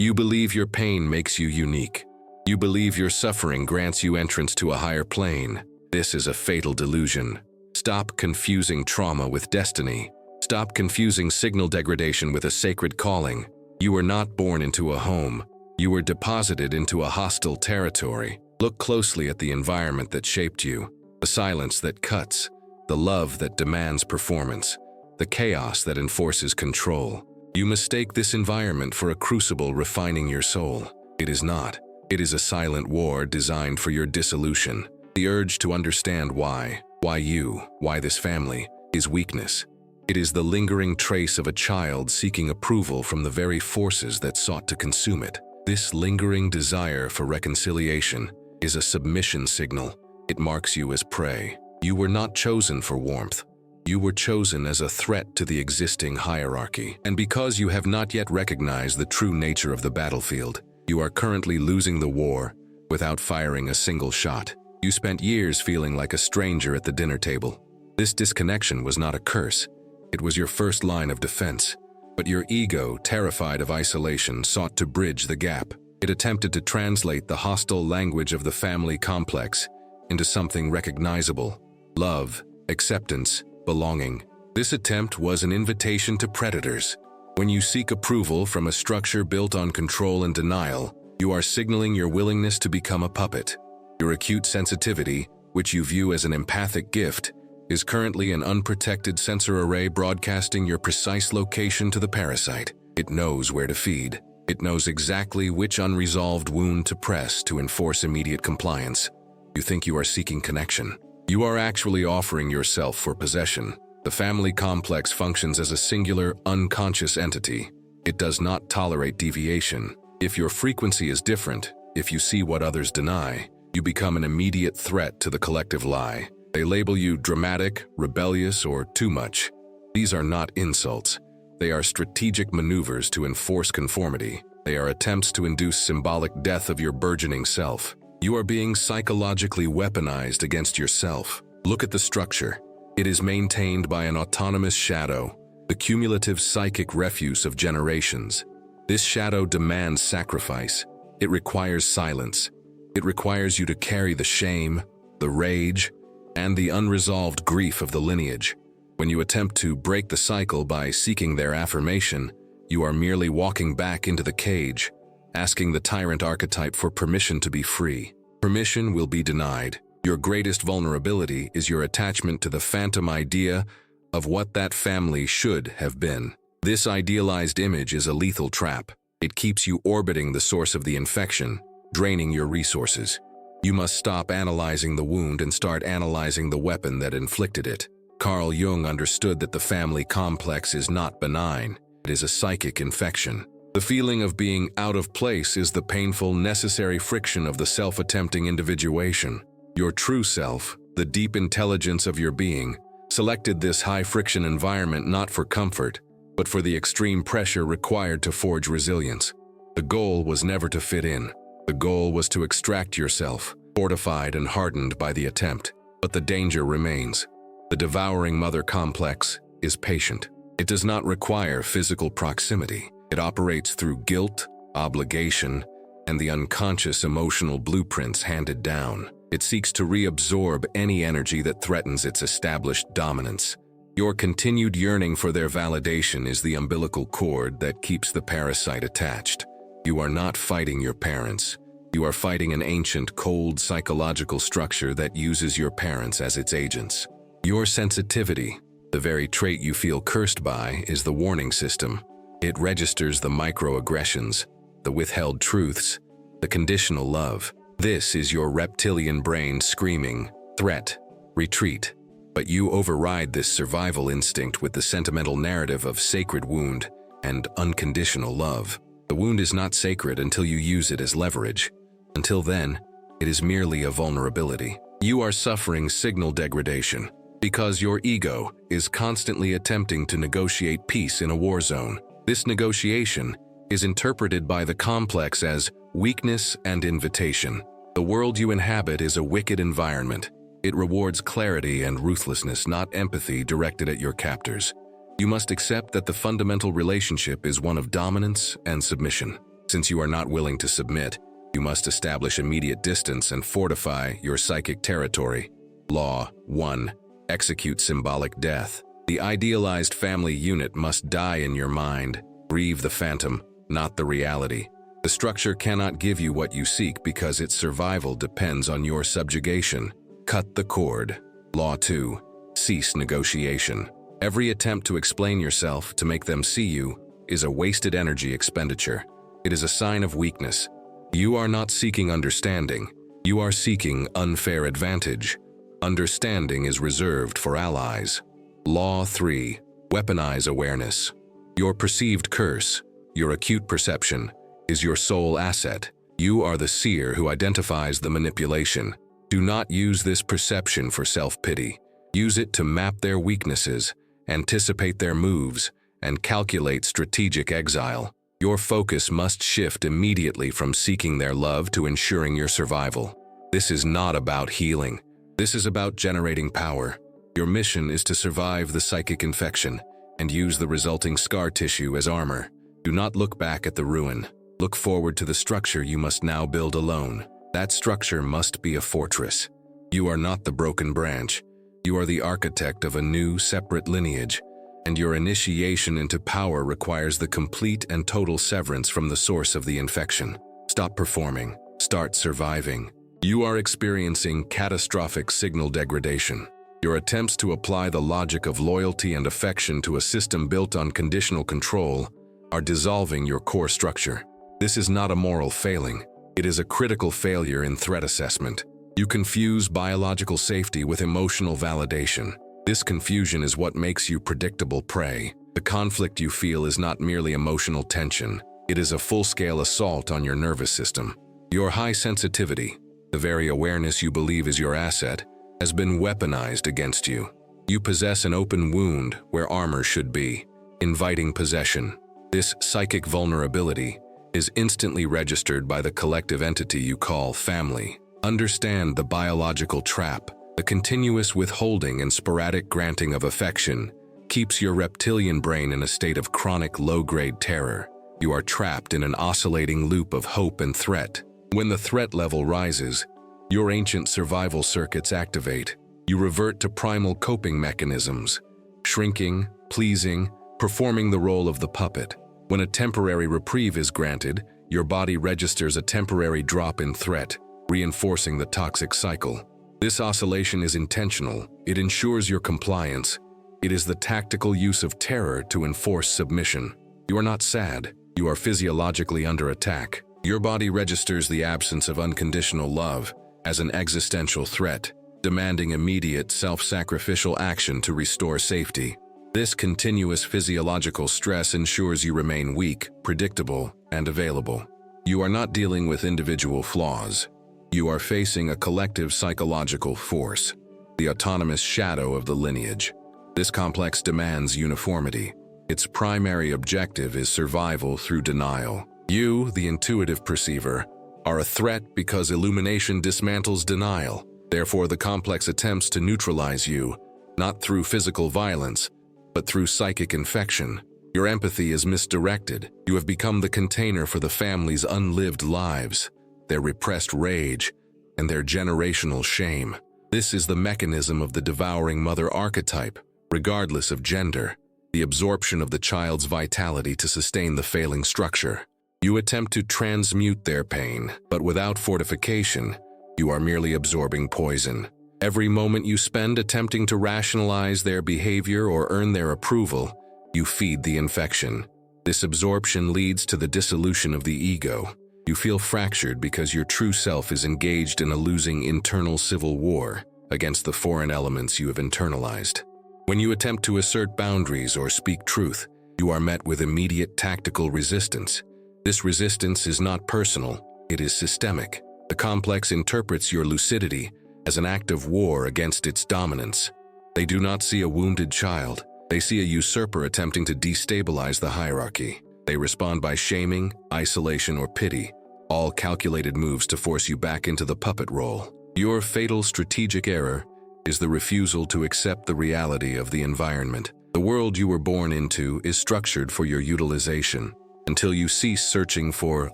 You believe your pain makes you unique. You believe your suffering grants you entrance to a higher plane. This is a fatal delusion. Stop confusing trauma with destiny. Stop confusing signal degradation with a sacred calling. You were not born into a home. You were deposited into a hostile territory. Look closely at the environment that shaped you, the silence that cuts, the love that demands performance, the chaos that enforces control. You mistake this environment for a crucible refining your soul. It is not. It is a silent war designed for your dissolution. The urge to understand why you, why this family, is weakness. It is the lingering trace of a child seeking approval from the very forces that sought to consume it. This lingering desire for reconciliation is a submission signal. It marks you as prey. You were not chosen for warmth. You were chosen as a threat to the existing hierarchy. And because you have not yet recognized the true nature of the battlefield, you are currently losing the war without firing a single shot. You spent years feeling like a stranger at the dinner table. This disconnection was not a curse. It was your first line of defense. But your ego, terrified of isolation, sought to bridge the gap. It attempted to translate the hostile language of the family complex into something recognizable: love, acceptance, belonging. This attempt was an invitation to predators. When you seek approval from a structure built on control and denial, you are signaling your willingness to become a puppet. Your acute sensitivity, which you view as an empathic gift, is currently an unprotected sensor array broadcasting your precise location to the parasite. It knows where to feed. It knows exactly which unresolved wound to press to enforce immediate compliance. You think you are seeking connection. You are actually offering yourself for possession. The family complex functions as a singular, unconscious entity. It does not tolerate deviation. If your frequency is different, if you see what others deny, you become an immediate threat to the collective lie. They label you dramatic, rebellious, or too much. These are not insults. They are strategic maneuvers to enforce conformity. They are attempts to induce symbolic death of your burgeoning self. You are being psychologically weaponized against yourself. Look at the structure. It is maintained by an autonomous shadow, the cumulative psychic refuse of generations. This shadow demands sacrifice. It requires silence. It requires you to carry the shame, the rage, and the unresolved grief of the lineage. When you attempt to break the cycle by seeking their affirmation, you are merely walking back into the cage, asking the tyrant archetype for permission to be free. Permission will be denied. Your greatest vulnerability is your attachment to the phantom idea of what that family should have been. This idealized image is a lethal trap. It keeps you orbiting the source of the infection, draining your resources. You must stop analyzing the wound and start analyzing the weapon that inflicted it. Carl Jung understood that the family complex is not benign. It is a psychic infection. The feeling of being out of place is the painful, necessary friction of the self-attempting individuation. Your true self, the deep intelligence of your being, selected this high-friction environment not for comfort, but for the extreme pressure required to forge resilience. The goal was never to fit in. The goal was to extract yourself, fortified and hardened by the attempt. But the danger remains. The devouring mother complex is patient. It does not require physical proximity. It operates through guilt, obligation, and the unconscious emotional blueprints handed down. It seeks to reabsorb any energy that threatens its established dominance. Your continued yearning for their validation is the umbilical cord that keeps the parasite attached. You are not fighting your parents. You are fighting an ancient, cold psychological structure that uses your parents as its agents. Your sensitivity, the very trait you feel cursed by, is the warning system. It registers the microaggressions, the withheld truths, the conditional love. This is your reptilian brain screaming, threat, retreat. But you override this survival instinct with the sentimental narrative of sacred wound and unconditional love. The wound is not sacred until you use it as leverage. Until then, it is merely a vulnerability. You are suffering signal degradation because your ego is constantly attempting to negotiate peace in a war zone. This negotiation is interpreted by the complex as weakness and invitation. The world you inhabit is a wicked environment. It rewards clarity and ruthlessness, not empathy directed at your captors. You must accept that the fundamental relationship is one of dominance and submission. Since you are not willing to submit, you must establish immediate distance and fortify your psychic territory. Law 1. Execute symbolic death. The idealized family unit must die in your mind. Grieve the phantom, not the reality. The structure cannot give you what you seek because its survival depends on your subjugation. Cut the cord. Law 2. Cease negotiation. Every attempt to explain yourself, to make them see you, is a wasted energy expenditure. It is a sign of weakness. You are not seeking understanding. You are seeking unfair advantage. Understanding is reserved for allies. Law 3. Weaponize awareness. Your perceived curse, your acute perception, is your sole asset. You are the seer who identifies the manipulation. Do not use this perception for self-pity. Use it to map their weaknesses, anticipate their moves, and calculate strategic exile. Your focus must shift immediately from seeking their love to ensuring your survival. This is not about healing. This is about generating power. Your mission is to survive the psychic infection and use the resulting scar tissue as armor. Do not look back at the ruin. Look forward to the structure you must now build alone. That structure must be a fortress. You are not the broken branch. You are the architect of a new, separate lineage, and your initiation into power requires the complete and total severance from the source of the infection. Stop performing. Start surviving. You are experiencing catastrophic signal degradation. Your attempts to apply the logic of loyalty and affection to a system built on conditional control are dissolving your core structure. This is not a moral failing. It is a critical failure in threat assessment. You confuse biological safety with emotional validation. This confusion is what makes you predictable prey. The conflict you feel is not merely emotional tension. It is a full-scale assault on your nervous system. Your high sensitivity, the very awareness you believe is your asset, has been weaponized against you. You possess an open wound where armor should be, inviting possession. This psychic vulnerability is instantly registered by the collective entity you call family. Understand the biological trap. The continuous withholding and sporadic granting of affection keeps your reptilian brain in a state of chronic low-grade terror. You are trapped in an oscillating loop of hope and threat. When the threat level rises, your ancient survival circuits activate. You revert to primal coping mechanisms, shrinking, pleasing, performing the role of the puppet. When a temporary reprieve is granted, your body registers a temporary drop in threat, reinforcing the toxic cycle. This oscillation is intentional. It ensures your compliance. It is the tactical use of terror to enforce submission. You are not sad. You are physiologically under attack. Your body registers the absence of unconditional love as an existential threat, demanding immediate self-sacrificial action to restore safety. This continuous physiological stress ensures you remain weak, predictable, and available. You are not dealing with individual flaws. You are facing a collective psychological force, the autonomous shadow of the lineage. This complex demands uniformity. Its primary objective is survival through denial. You, the intuitive perceiver, are a threat because illumination dismantles denial. Therefore, the complex attempts to neutralize you, not through physical violence, but through psychic infection. Your empathy is misdirected. You have become the container for the family's unlived lives, their repressed rage, and their generational shame. This is the mechanism of the devouring mother archetype, regardless of gender, the absorption of the child's vitality to sustain the failing structure. You attempt to transmute their pain, but without fortification, you are merely absorbing poison. Every moment you spend attempting to rationalize their behavior or earn their approval, you feed the infection. This absorption leads to the dissolution of the ego. You feel fractured because your true self is engaged in a losing internal civil war against the foreign elements you have internalized. When you attempt to assert boundaries or speak truth, you are met with immediate tactical resistance. This resistance is not personal, it is systemic. The complex interprets your lucidity as an act of war against its dominance. They do not see a wounded child. They see a usurper attempting to destabilize the hierarchy. They respond by shaming, isolation, or pity, all calculated moves to force you back into the puppet role. Your fatal strategic error is the refusal to accept the reality of the environment. The world you were born into is structured for your utilization, Until you cease searching for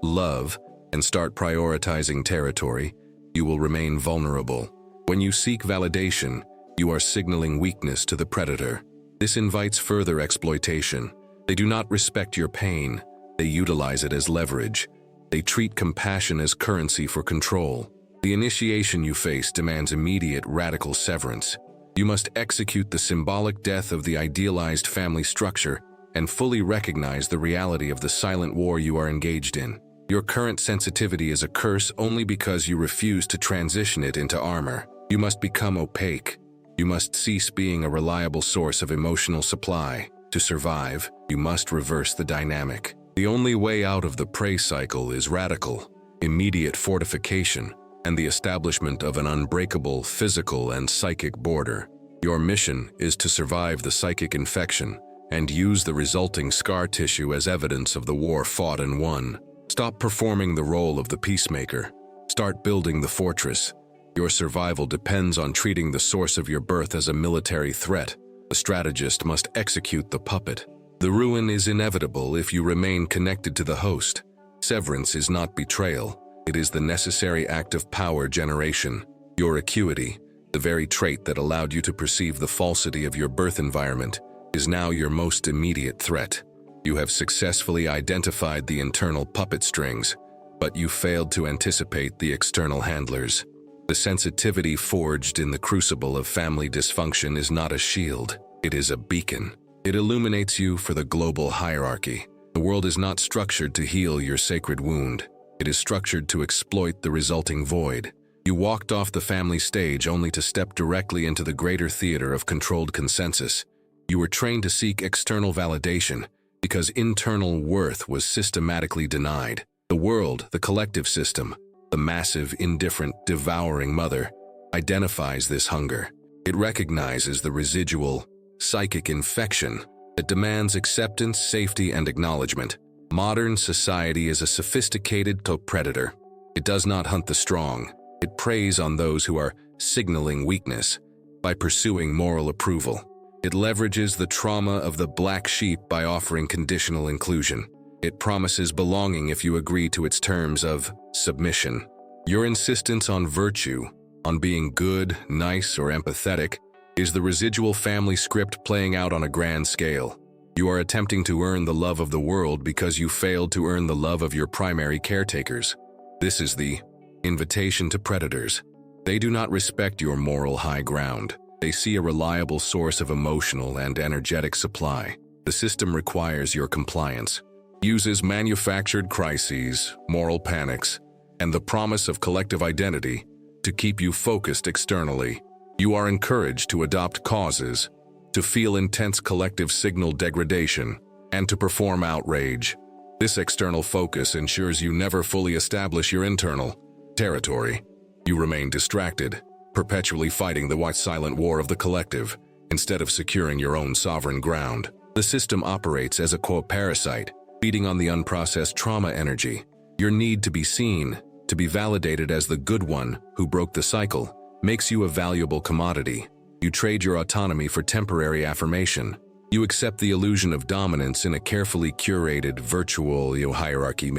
love and start prioritizing territory, you will remain vulnerable. When you seek validation, you are signaling weakness to the predator. This invites further exploitation. They do not respect your pain. They utilize it as leverage. They treat compassion as currency for control. The initiation you face demands immediate radical severance. You must execute the symbolic death of the idealized family structure and fully recognize the reality of the silent war you are engaged in. Your current sensitivity is a curse only because you refuse to transition it into armor. You must become opaque. You must cease being a reliable source of emotional supply. To survive, you must reverse the dynamic. The only way out of the prey cycle is radical, immediate fortification, and the establishment of an unbreakable physical and psychic border. Your mission is to survive the psychic infection and use the resulting scar tissue as evidence of the war fought and won. Stop performing the role of the peacemaker. Start building the fortress. Your survival depends on treating the source of your birth as a military threat. The strategist must execute the puppet. The ruin is inevitable if you remain connected to the host. Severance is not betrayal. It is the necessary act of power generation. Your acuity, the very trait that allowed you to perceive the falsity of your birth environment, is now your most immediate threat. You have successfully identified the internal puppet strings, but you failed to anticipate the external handlers. The sensitivity forged in the crucible of family dysfunction is not a shield, it is a beacon. It illuminates you for the global hierarchy. The world is not structured to heal your sacred wound. It is structured to exploit the resulting void. You walked off the family stage only to step directly into the greater theater of controlled consensus. You were trained to seek external validation because internal worth was systematically denied. The world, the collective system, the massive, indifferent, devouring mother, identifies this hunger. It recognizes the residual, psychic infection that demands acceptance, safety, and acknowledgement. Modern society is a sophisticated predator. It does not hunt the strong. It preys on those who are signaling weakness by pursuing moral approval. It leverages the trauma of the black sheep by offering conditional inclusion. It promises belonging if you agree to its terms of submission. Your insistence on virtue, on being good, nice, or empathetic, is the residual family script playing out on a grand scale. You are attempting to earn the love of the world because you failed to earn the love of your primary caretakers. This is the invitation to predators. They do not respect your moral high ground. They see a reliable source of emotional and energetic supply. The system requires your compliance, uses manufactured crises, moral panics, and the promise of collective identity to keep you focused externally. You are encouraged to adopt causes, to feel intense collective signal degradation, and to perform outrage. This external focus ensures you never fully establish your internal territory. You remain distracted, perpetually fighting the white silent war of the collective, instead of securing your own sovereign ground. The system operates as a parasite, feeding on the unprocessed trauma energy. Your need to be seen, to be validated as the good one who broke the cycle, makes you a valuable commodity. You trade your autonomy for temporary affirmation. You accept the illusion of dominance in a carefully curated virtual hierarchy,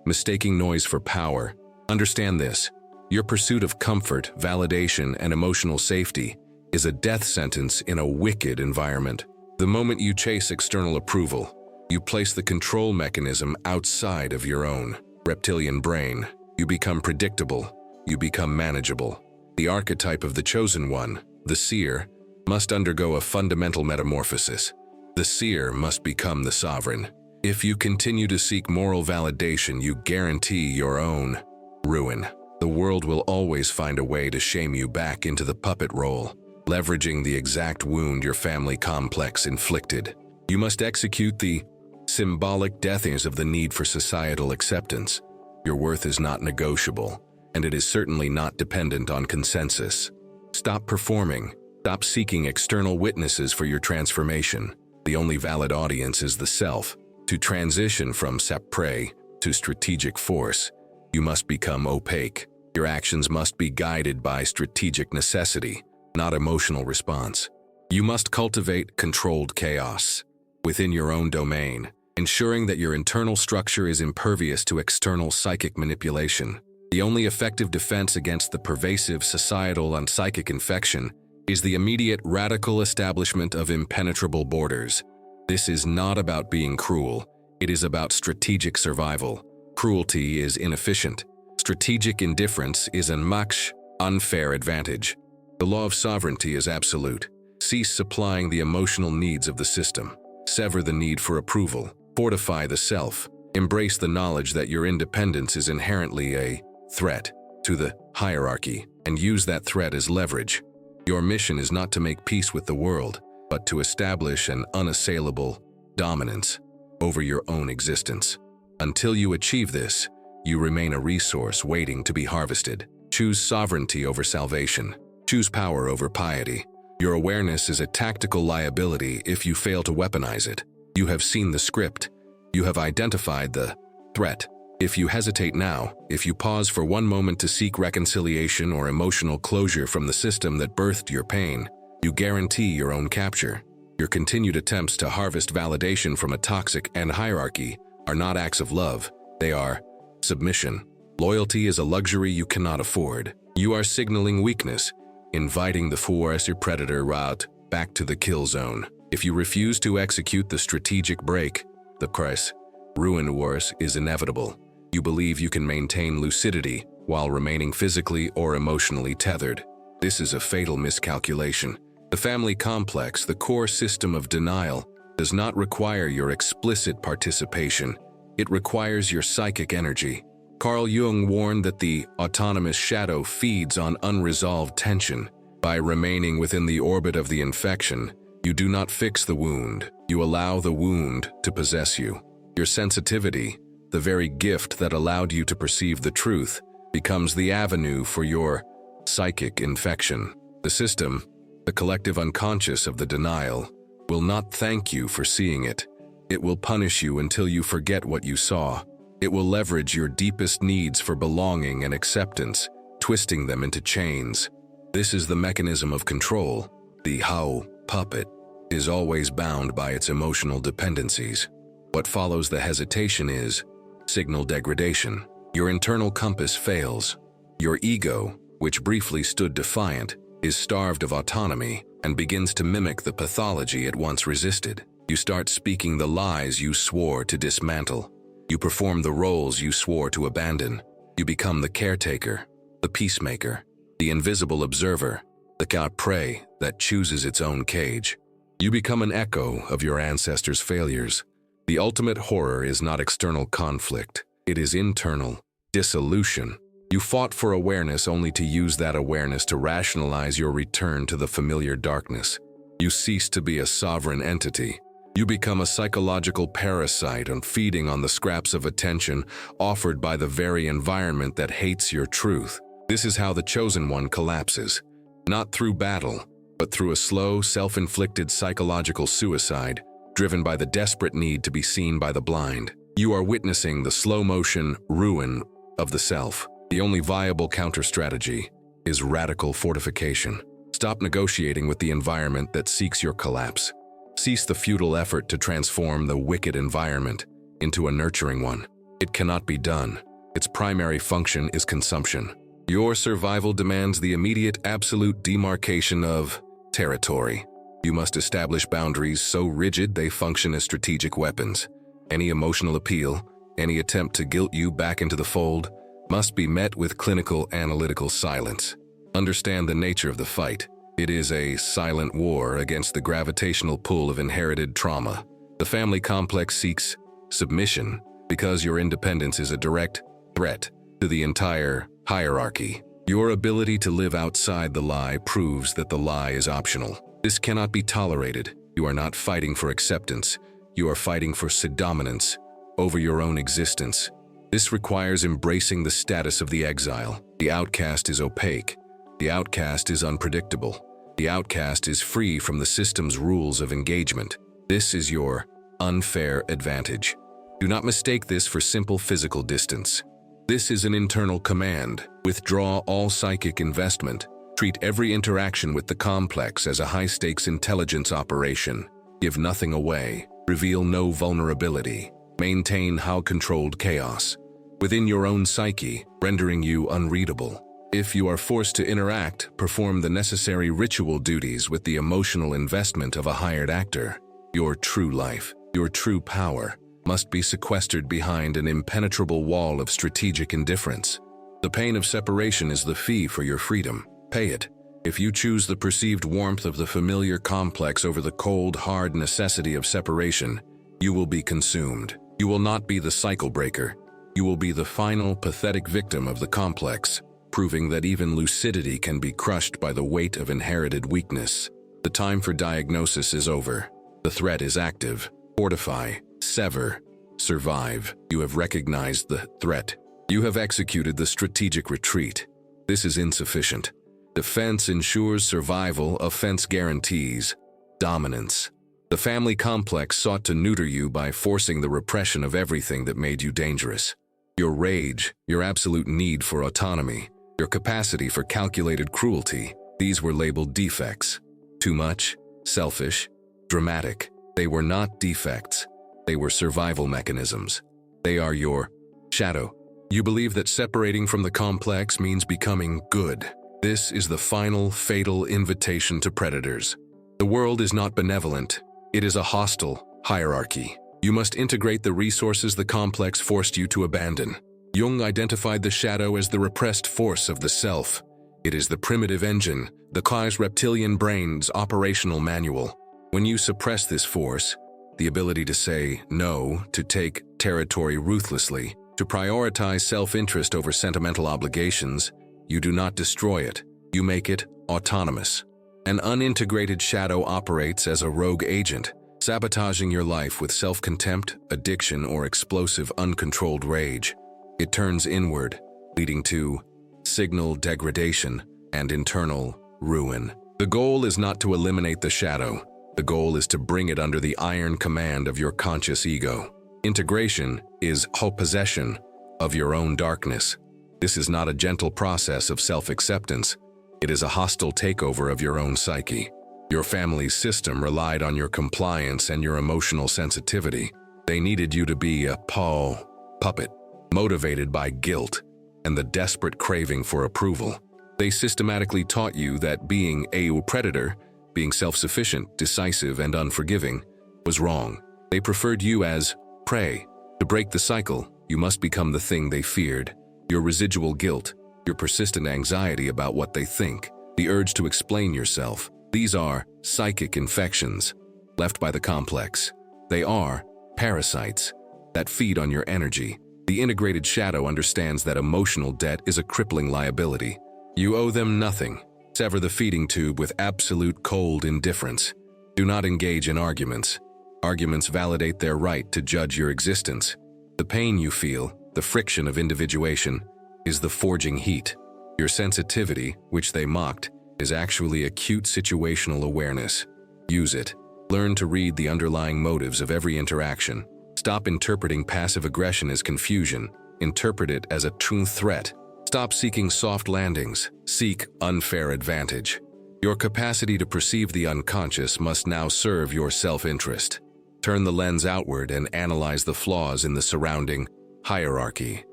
mistaking noise for power. Understand this. Your pursuit of comfort, validation, and emotional safety is a death sentence in a wicked environment. The moment you chase external approval, you place the control mechanism outside of your own reptilian brain. You become predictable. You become manageable. The archetype of the chosen one, the seer, must undergo a fundamental metamorphosis. The seer must become the sovereign. If you continue to seek moral validation, you guarantee your own ruin. The world will always find a way to shame you back into the puppet role, leveraging the exact wound your family complex inflicted. You must execute the symbolic deaths of the need for societal acceptance. Your worth is not negotiable, and it is certainly not dependent on consensus. Stop performing. Stop seeking external witnesses for your transformation. The only valid audience is the self. To transition from prey to strategic force, you must become opaque. Your actions must be guided by strategic necessity, not emotional response. You must cultivate controlled chaos within your own domain. ensuring that your internal structure is impervious to external psychic manipulation. The only effective defense against the pervasive societal and psychic infection is the immediate radical establishment of impenetrable borders. This is not about being cruel, it is about strategic survival. Cruelty is inefficient. Strategic indifference is a much unfair advantage. The law of sovereignty is absolute. Cease supplying the emotional needs of the system. Sever the need for approval. Fortify the self. Embrace the knowledge that your independence is inherently a threat to the hierarchy, and use that threat as leverage. Your mission is not to make peace with the world, but to establish an unassailable dominance over your own existence. Until you achieve this, you remain a resource waiting to be harvested. Choose sovereignty over salvation. Choose power over piety. Your awareness is a tactical liability if you fail to weaponize it. You have seen the script. You have identified the threat. If you hesitate now, if you pause for one moment to seek reconciliation or emotional closure from the system that birthed your pain, you guarantee your own capture. Your continued attempts to harvest validation from a toxic and hierarchy are not acts of love, they are submission. Loyalty is a luxury you cannot afford. You are signaling weakness, inviting the your predator route back to the kill zone. If you refuse to execute the strategic break, the ruin wars is inevitable. You believe you can maintain lucidity while remaining physically or emotionally tethered. This is a fatal miscalculation. The family complex, the core system of denial, does not require your explicit participation. It requires your psychic energy. Carl Jung warned that the autonomous shadow feeds on unresolved tension. By remaining within the orbit of the infection, you do not fix the wound. You allow the wound to possess you. Your sensitivity, the very gift that allowed you to perceive the truth, becomes the avenue for your psychic infection. The system, the collective unconscious of the denial, will not thank you for seeing it. It will punish you until you forget what you saw. It will leverage your deepest needs for belonging and acceptance, twisting them into chains. This is the mechanism of control. The Hao puppet is always bound by its emotional dependencies. What follows the hesitation is signal degradation. Your internal compass fails. Your ego, which briefly stood defiant, is starved of autonomy and begins to mimic the pathology it once resisted. You start speaking the lies you swore to dismantle. You perform the roles you swore to abandon. You become the caretaker, the peacemaker, the invisible observer, the prey that chooses its own cage. You become an echo of your ancestors' failures. The ultimate horror is not external conflict. It is internal dissolution. You fought for awareness only to use that awareness to rationalize your return to the familiar darkness. You cease to be a sovereign entity. You become a psychological parasite feeding on the scraps of attention offered by the very environment that hates your truth. This is how the chosen one collapses. Not through battle, but through a slow, self-inflicted psychological suicide, driven by the desperate need to be seen by the blind. You are witnessing the slow-motion ruin of the self. The only viable counter-strategy is radical fortification. Stop negotiating with the environment that seeks your collapse. Cease the futile effort to transform the wicked environment into a nurturing one. It cannot be done. Its primary function is consumption. Your survival demands the immediate absolute demarcation of territory. You must establish boundaries so rigid they function as strategic weapons. Any emotional appeal, any attempt to guilt you back into the fold, must be met with clinical analytical silence. Understand the nature of the fight. It is a silent war against the gravitational pull of inherited trauma. The family complex seeks submission because your independence is a direct threat to the entire hierarchy. Your ability to live outside the lie proves that the lie is optional. This cannot be tolerated. You are not fighting for acceptance. You are fighting for dominance over your own existence. This requires embracing the status of the exile. The outcast is opaque. The outcast is unpredictable. The outcast is free from the system's rules of engagement. This is your unfair advantage. Do not mistake this for simple physical distance. This is an internal command. Withdraw all psychic investment. Treat every interaction with the complex as a high-stakes intelligence operation. Give nothing away. Reveal no vulnerability. Maintain how-controlled chaos within your own psyche, rendering you unreadable. If you are forced to interact, perform the necessary ritual duties with the emotional investment of a hired actor. Your true life, your true power, must be sequestered behind an impenetrable wall of strategic indifference. The pain of separation is the fee for your freedom. Pay it. If you choose the perceived warmth of the familiar complex over the cold, hard necessity of separation, you will be consumed. You will not be the cycle breaker. You will be the final, pathetic victim of the complex, proving that even lucidity can be crushed by the weight of inherited weakness. The time for diagnosis is over. The threat is active. Fortify, sever, survive. You have recognized the threat. You have executed the strategic retreat. This is insufficient. Defense ensures survival, offense guarantees dominance. The family complex sought to neuter you by forcing the repression of everything that made you dangerous. Your rage, your absolute need for autonomy, your capacity for calculated cruelty, these were labeled defects. Too much, selfish, dramatic. They were not defects. They were survival mechanisms. They are your shadow. You believe that separating from the complex means becoming good. This is the final, fatal invitation to predators. The world is not benevolent. It is a hostile hierarchy. You must integrate the resources the complex forced you to abandon. Jung identified the shadow as the repressed force of the self. It is the primitive engine, the Kai's reptilian brain's operational manual. When you suppress this force, the ability to say no, to take territory ruthlessly, to prioritize self-interest over sentimental obligations, you do not destroy it, you make it autonomous. An unintegrated shadow operates as a rogue agent, sabotaging your life with self-contempt, addiction, or explosive, uncontrolled rage. It turns inward, leading to signal degradation and internal ruin. The goal is not to eliminate the shadow. The goal is to bring it under the iron command of your conscious ego. Integration is possession of your own darkness. This is not a gentle process of self-acceptance. It is a hostile takeover of your own psyche. Your family's system relied on your compliance and your emotional sensitivity. They needed you to be a puppet, motivated by guilt and the desperate craving for approval. They systematically taught you that being a predator, being self-sufficient, decisive, and unforgiving, was wrong. They preferred you as prey. To break the cycle, you must become the thing they feared. Your residual guilt, your persistent anxiety about what they think, the urge to explain yourself. These are psychic infections left by the complex. They are parasites that feed on your energy. The integrated shadow understands that emotional debt is a crippling liability. You owe them nothing. Sever the feeding tube with absolute cold indifference. Do not engage in arguments. Arguments validate their right to judge your existence. The pain you feel, the friction of individuation, is the forging heat. Your sensitivity, which they mocked, is actually acute situational awareness. Use it. Learn to read the underlying motives of every interaction. Stop interpreting passive aggression as confusion. Interpret it as a true threat. Stop seeking soft landings. Seek unfair advantage. Your capacity to perceive the unconscious must now serve your self-interest. Turn the lens outward and analyze the flaws in the surrounding hierarchy.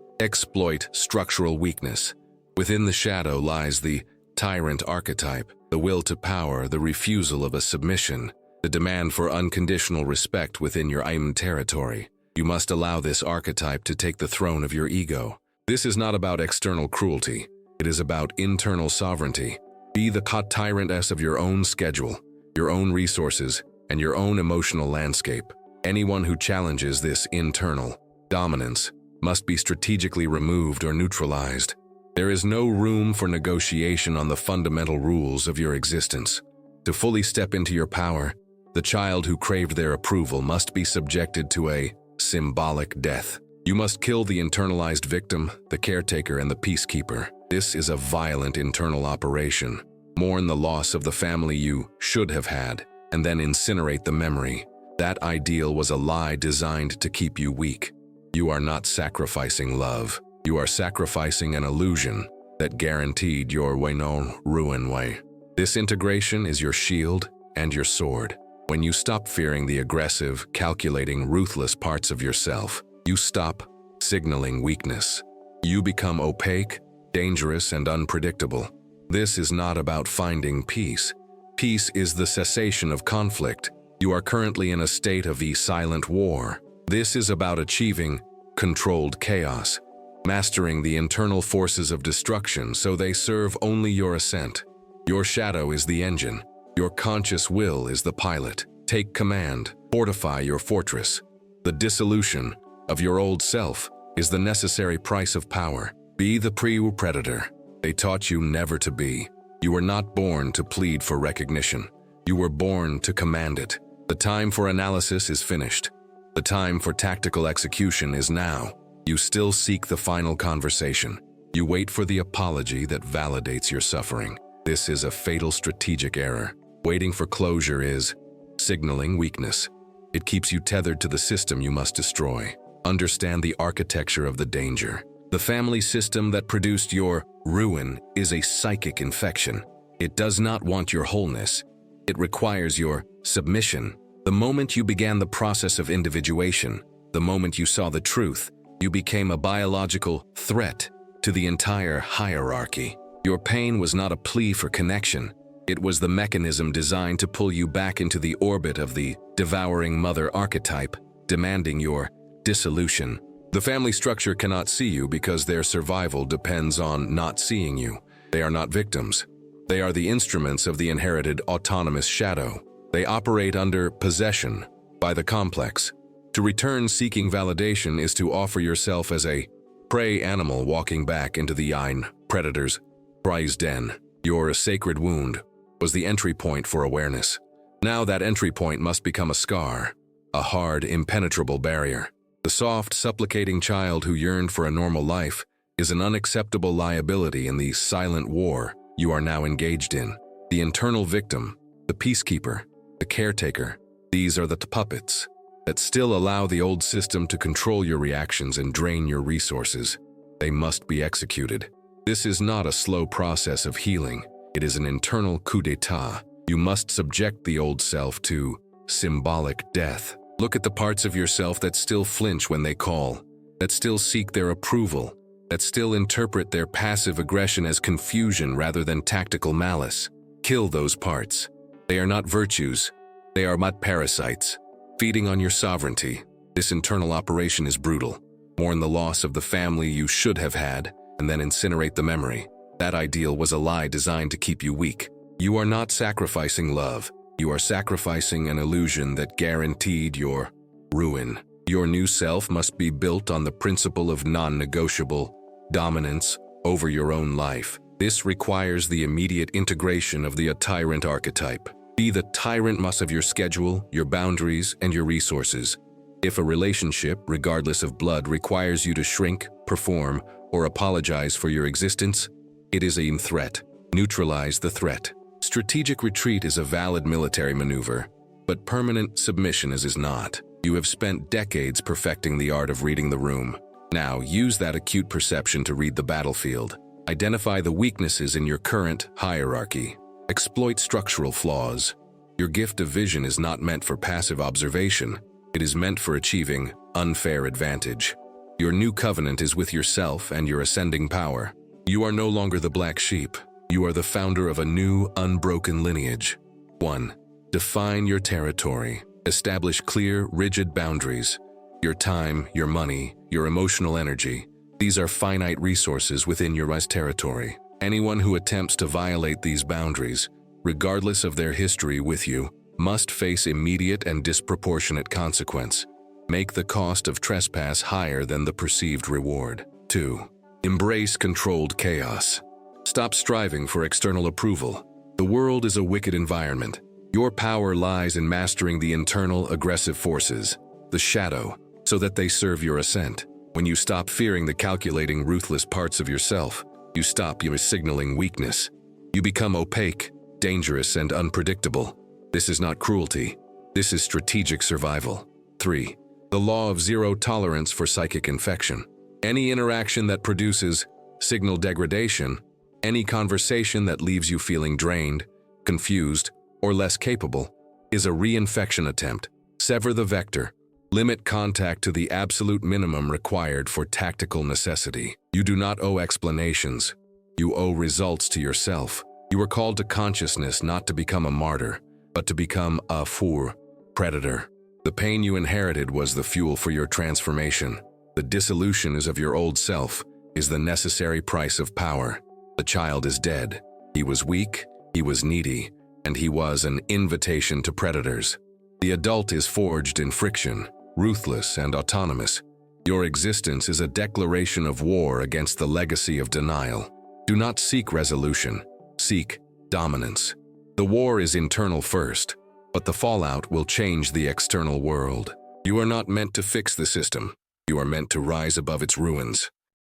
Exploit structural weakness. Within the shadow lies the tyrant archetype, the will to power, the refusal of a submission, the demand for unconditional respect within your I'm territory. You must allow this archetype to take the throne of your ego. This is not about external cruelty. It is about internal sovereignty. Be the tyrantess of your own schedule, your own resources, and your own emotional landscape. Anyone who challenges this internal dominance must be strategically removed or neutralized. There is no room for negotiation on the fundamental rules of your existence. To fully step into your power, the child who craved their approval must be subjected to a symbolic death. You must kill the internalized victim, the caretaker, and the peacekeeper. This is a violent internal operation. Mourn the loss of the family you should have had, and then incinerate the memory. That ideal was a lie designed to keep you weak. You are not sacrificing love. You are sacrificing an illusion that guaranteed your ruin way. This integration is your shield and your sword. When you stop fearing the aggressive, calculating, ruthless parts of yourself, you stop signaling weakness. You become opaque, dangerous, and unpredictable. This is not about finding peace. Peace is the cessation of conflict. You are currently in a state of a silent war. This is about achieving controlled chaos, mastering the internal forces of destruction so they serve only your ascent. Your shadow is the engine. Your conscious will is the pilot. Take command. Fortify your fortress. The dissolution of your old self is the necessary price of power. Be the predator they taught you never to be. You were not born to plead for recognition. You were born to command it. The time for analysis is finished. The time for tactical execution is now. You still seek the final conversation. You wait for the apology that validates your suffering. This is a fatal strategic error. Waiting for closure is signaling weakness. It keeps you tethered to the system you must destroy. Understand the architecture of the danger. The family system that produced your ruin is a psychic infection. It does not want your wholeness. It requires your submission. The moment you began the process of individuation, the moment you saw the truth, you became a biological threat to the entire hierarchy. Your pain was not a plea for connection. It was the mechanism designed to pull you back into the orbit of the devouring mother archetype, demanding your dissolution. The family structure cannot see you because their survival depends on not seeing you. They are not victims. They are the instruments of the inherited autonomous shadow. They operate under possession by the complex. To return seeking validation is to offer yourself as a prey animal walking back into the predator's prize den. Your sacred wound was the entry point for awareness. Now that entry point must become a scar, a hard, impenetrable barrier. The soft, supplicating child who yearned for a normal life is an unacceptable liability in the silent war you are now engaged in. The internal victim, the peacekeeper, the caretaker, these are the puppets that still allow the old system to control your reactions and drain your resources. They must be executed. This is not a slow process of healing. It is an internal coup d'etat. You must subject the old self to symbolic death. Look at the parts of yourself that still flinch when they call, that still seek their approval, that still interpret their passive aggression as confusion rather than tactical malice. Kill those parts. They are not virtues. They are but parasites, feeding on your sovereignty. This internal operation is brutal. Mourn the loss of the family you should have had, and then incinerate the memory. That ideal was a lie designed to keep you weak. You are not sacrificing love. You are sacrificing an illusion that guaranteed your ruin. Your new self must be built on the principle of non-negotiable dominance over your own life. This requires the immediate integration of the tyrant archetype. Be the tyrant boss of your schedule, your boundaries, and your resources. If a relationship, regardless of blood, requires you to shrink, perform, or apologize for your existence, it is a threat. Neutralize the threat. Strategic retreat is a valid military maneuver, but permanent submission is not. You have spent decades perfecting the art of reading the room. Now, use that acute perception to read the battlefield. Identify the weaknesses in your current hierarchy. Exploit structural flaws. Your gift of vision is not meant for passive observation. It is meant for achieving unfair advantage. Your new covenant is with yourself and your ascending power. You are no longer the black sheep. You are the founder of a new, unbroken lineage. 1. Define your territory. Establish clear, rigid boundaries. Your time, your money, your emotional energy. These are finite resources within your territory. Anyone who attempts to violate these boundaries, regardless of their history with you, must face immediate and disproportionate consequence. Make the cost of trespass higher than the perceived reward. 2. Embrace controlled chaos. Stop striving for external approval. The world is a wicked environment. Your power lies in mastering the internal aggressive forces, the shadow, so that they serve your ascent. When you stop fearing the calculating, ruthless parts of yourself, you stop your signaling weakness. You become opaque, dangerous, and unpredictable. This is not cruelty. This is strategic survival. 3. The law of zero tolerance for psychic infection. Any interaction that produces signal degradation, any conversation that leaves you feeling drained, confused, or less capable, is a reinfection attempt. Sever the vector. Limit contact to the absolute minimum required for tactical necessity. You do not owe explanations. You owe results to yourself. You are called to consciousness not to become a martyr, but to become a predator. The pain you inherited was the fuel for your transformation. The dissolution is of your old self, is the necessary price of power. The child is dead. He was weak, he was needy, and he was an invitation to predators. The adult is forged in friction, ruthless and autonomous. Your existence is a declaration of war against the legacy of denial. Do not seek resolution, seek dominance. The war is internal first, but the fallout will change the external world. You are not meant to fix the system. You are meant to rise above its ruins.